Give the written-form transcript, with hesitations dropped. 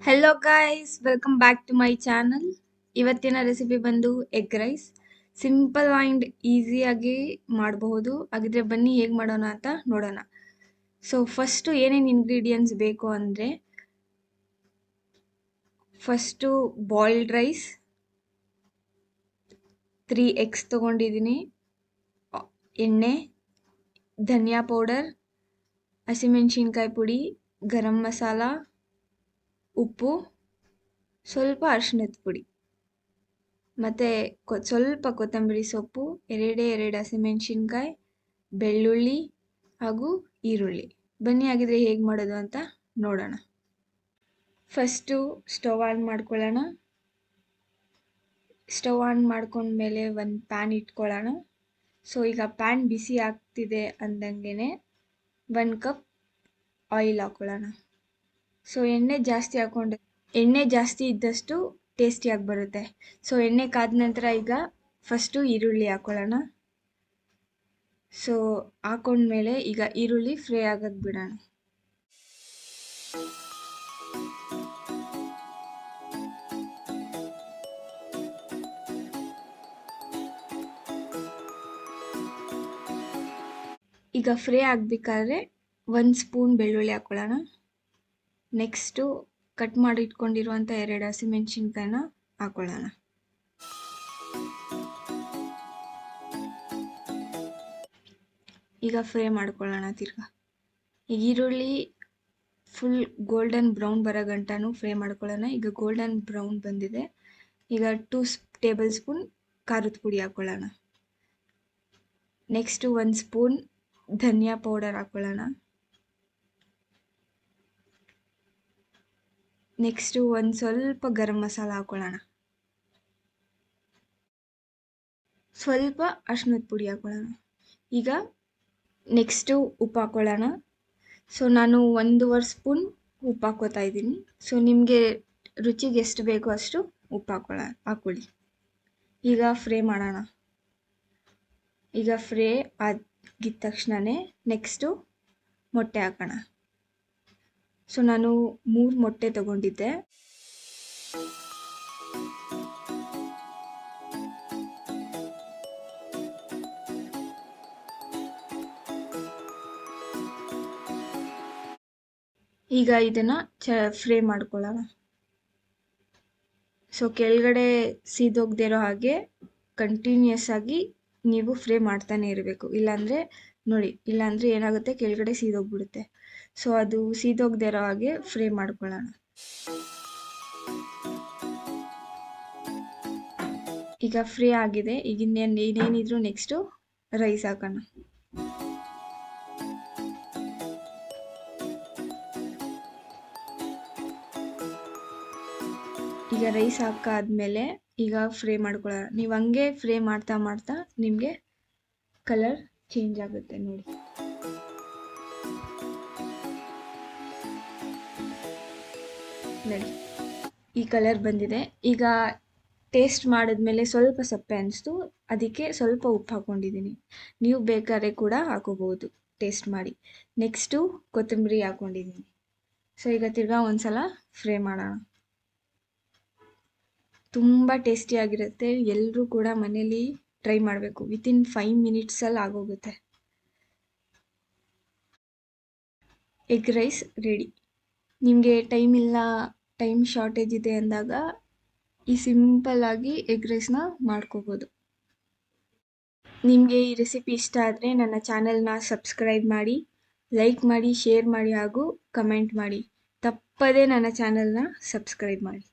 Hello guys, welcome back to my channel. ಇವತ್ತಿನ recipe ಬಂದು egg rice. Simple and ಈಸಿಯಾಗಿ ಮಾಡಬಹುದು. ಹಾಗಿದ್ರೆ ಬನ್ನಿ ಹೇಗೆ ಮಾಡೋಣ ಅಂತ ನೋಡೋಣ. ಸೊ ಫಸ್ಟು ಏನೇನು ಇಂಗ್ರೀಡಿಯೆಂಟ್ಸ್ ಬೇಕು ಅಂದರೆ, ಫಸ್ಟು ಬಾಯ್ಲ್ಡ್ ರೈಸ್, 3 ಎಗ್ಸ್ ತೊಗೊಂಡಿದ್ದೀನಿ, ಎಣ್ಣೆ, ಧನಿಯಾ ಪೌಡರ್, ಹಸಿಮೆಣಸಿನ್ಕಾಯಿ ಪುಡಿ, ಗರಂ ಮಸಾಲ, ಉಪ್ಪು, ಸ್ವಲ್ಪ ಅರಿಶಿಣದ ಪುಡಿ, ಮತ್ತು ಸ್ವಲ್ಪ ಕೊತ್ತಂಬರಿ ಸೊಪ್ಪು, ಎರಡು ಹಸಿಮೆಣಸಿನ್ಕಾಯಿ, ಬೆಳ್ಳುಳ್ಳಿ ಹಾಗೂ ಈರುಳ್ಳಿ. ಬನ್ನಿ ಹಾಗಿದ್ರೆ ಹೇಗೆ ಮಾಡೋದು ಅಂತ ನೋಡೋಣ. ಫಸ್ಟು ಸ್ಟವ್ ಆನ್ ಮಾಡ್ಕೊಳ್ಳೋಣ. ಸ್ಟವ್ ಆನ್ ಮಾಡ್ಕೊಂಡ್ಮೇಲೆ ಒಂದು ಪ್ಯಾನ್ ಇಟ್ಕೊಳ್ಳೋಣ. ಸೊ ಈಗ ಪ್ಯಾನ್ ಬಿಸಿ ಆಗ್ತಿದೆ ಅಂದಂಗೆ 1 ಕಪ್ ಆಯಿಲ್ ಹಾಕ್ಕೊಳ್ಳೋಣ. ಸೊ ಎಣ್ಣೆ ಜಾಸ್ತಿ ಇದ್ದಷ್ಟು ಟೇಸ್ಟಿಯಾಗಿ ಬರುತ್ತೆ. ಸೊ ಎಣ್ಣೆ ಕಾದ ನಂತರ ಈಗ ಫಸ್ಟು ಈರುಳ್ಳಿ ಹಾಕ್ಕೊಳ್ಳೋಣ. ಸೊ ಹಾಕೊಂಡ್ಮೇಲೆ ಈಗ ಈರುಳ್ಳಿ ಫ್ರೈ ಆಗಕ್ಕೆ ಬಿಡೋಣ. ಈಗ ಫ್ರೈ ಆಗಬೇಕಾದ್ರೆ 1 ಸ್ಪೂನ್ ಬೆಳ್ಳುಳ್ಳಿ ಹಾಕ್ಕೊಳ್ಳೋಣ. ನೆಕ್ಸ್ಟು ಕಟ್ ಮಾಡಿ ಇಟ್ಕೊಂಡಿರುವಂಥ 2 ಹಸಿಮೆಣಸಿನ್ಕಾಯಿನ ಹಾಕ್ಕೊಳ್ಳೋಣ. ಈಗ ಫ್ರೈ ಮಾಡ್ಕೊಳ್ಳೋಣ ತಿರ್ಗಾ. ಈಗ ಈರುಳ್ಳಿ ಫುಲ್ ಗೋಲ್ಡನ್ ಬ್ರೌನ್ ಬರೋ ಗಂಟನೂ ಫ್ರೈ ಮಾಡ್ಕೊಳ್ಳೋಣ. ಈಗ ಗೋಲ್ಡನ್ ಬ್ರೌನ್ ಬಂದಿದೆ. ಈಗ 2 ಟೇಬಲ್ ಸ್ಪೂನ್ ಖಾರದ ಪುಡಿ ಹಾಕ್ಕೊಳ್ಳೋಣ. ನೆಕ್ಸ್ಟು 1 ಸ್ಪೂನ್ ಧನಿಯಾ ಪೌಡರ್ ಹಾಕ್ಕೊಳ್ಳೋಣ. ನೆಕ್ಸ್ಟು ಒಂದು ಸ್ವಲ್ಪ ಗರಂ ಮಸಾಲ ಹಾಕ್ಕೊಳ್ಳೋಣ. ಸ್ವಲ್ಪ ಅರಿಶಿಣದ ಪುಡಿ ಹಾಕ್ಕೊಳ್ಳೋಣ. ಈಗ ನೆಕ್ಸ್ಟು ಉಪ್ಪು ಹಾಕ್ಕೊಳ್ಳೋಣ. ಸೊ ನಾನು 1.5 ಸ್ಪೂನ್ ಉಪ್ಪು ಹಾಕ್ಕೋತಾ ಇದ್ದೀನಿ. ಸೊ ನಿಮಗೆ ರುಚಿಗೆ ಎಷ್ಟು ಬೇಕೋ ಅಷ್ಟು ಉಪ್ಪು ಹಾಕ್ಕೊಳ್ಳಿ. ಈಗ ಫ್ರೈ ಮಾಡೋಣ. ಈಗ ಫ್ರೈ ಆಗಿದ ತಕ್ಷಣವೇ ನೆಕ್ಸ್ಟು ಮೊಟ್ಟೆ ಹಾಕೋಣ. ಸೊ ನಾನು 3 ಮೊಟ್ಟೆ ತೊಗೊಂಡಿದ್ದೆ. ಈಗ ಇದನ್ನು ಫ್ರೈ ಮಾಡ್ಕೊಳ್ಳೋಣ. ಸೊ ಕೆಳಗಡೆ ಸೀದೋಗದೇ ಇರೋ ಹಾಗೆ ಕಂಟಿನ್ಯೂಸ್ ಆಗಿ ನೀವು ಫ್ರೈ ಮಾಡ್ತಾನೆ ಇರಬೇಕು. ಇಲ್ಲಾಂದರೆ ಏನಾಗುತ್ತೆ, ಕೆಳಗಡೆ ಸೀದೋಗ್ಬಿಡುತ್ತೆ. ಸೊ ಅದು ಸೀದೋಗದೇ ಇರೋ ಹಾಗೆ ಫ್ರೈ ಮಾಡ್ಕೊಳ್ಳೋಣ. ಈಗ ಫ್ರೈ ಆಗಿದೆ. ಈಗ ಇನ್ನೇನಿದ್ರು ನೆಕ್ಸ್ಟು ರೈಸ್ ಹಾಕೋಣ. ಈಗ ರೈಸ್ ಹಾಕಾದ್ಮೇಲೆ ಈಗ ಫ್ರೈ ಮಾಡ್ಕೊಳ್ಳೋಣ. ನೀವು ಹಂಗೆ ಫ್ರೈ ಮಾಡ್ತಾ ಮಾಡ್ತಾ ನಿಮಗೆ ಕಲರ್ ಚೇಂಜ್ ಆಗುತ್ತೆ ನೋಡಿ. ಈ ಕಲರ್ ಬಂದಿದೆ. ಈಗ ಟೇಸ್ಟ್ ಮಾಡಿದ್ಮೇಲೆ ಸ್ವಲ್ಪ ಸಪ್ಪೆ ಅನಿಸ್ತು, ಅದಕ್ಕೆ ಸ್ವಲ್ಪ ಉಪ್ಪು ಹಾಕ್ಕೊಂಡಿದ್ದೀನಿ. ನೀವು ಬೇಕಾದ್ರೆ ಕೂಡ ಹಾಕೋಬಹುದು ಟೇಸ್ಟ್ ಮಾಡಿ. ನೆಕ್ಸ್ಟು ಕೊತ್ತಂಬರಿ ಹಾಕ್ಕೊಂಡಿದ್ದೀನಿ. ಸೊ ಈಗ ತಿರ್ಗಾ ಒಂದ್ಸಲ ಫ್ರೈ ಮಾಡೋಣ. ತುಂಬ ಟೇಸ್ಟಿಯಾಗಿರುತ್ತೆ. ಎಲ್ಲರೂ ಕೂಡ ಮನೇಲಿ ಟ್ರೈ ಮಾಡಬೇಕು. ವಿತಿನ್ 5 ಮಿನಿಟ್ಸಲ್ಲಿ ಆಗೋಗುತ್ತೆ. Egg rice ready. ನಿಮಗೆ ಟೈಮ್ ಶಾರ್ಟೇಜ್ ಇದೆ ಅಂದಾಗ ಈ ಸಿಂಪಲ್ಲಾಗಿ ಎಗ್ ರೈಸ್ನ ಮಾಡ್ಕೋಬೋದು. ನಿಮಗೆ ಈ ರೆಸಿಪಿ ಇಷ್ಟ ಆದರೆ ನನ್ನ ಚಾನೆಲ್ನ ಸಬ್ಸ್ಕ್ರೈಬ್ ಮಾಡಿ, ಲೈಕ್ ಮಾಡಿ, ಶೇರ್ ಮಾಡಿ ಹಾಗೂ ಕಮೆಂಟ್ ಮಾಡಿ. ತಪ್ಪದೇ ನನ್ನ ಚಾನೆಲ್ನ ಸಬ್ಸ್ಕ್ರೈಬ್ ಮಾಡಿ.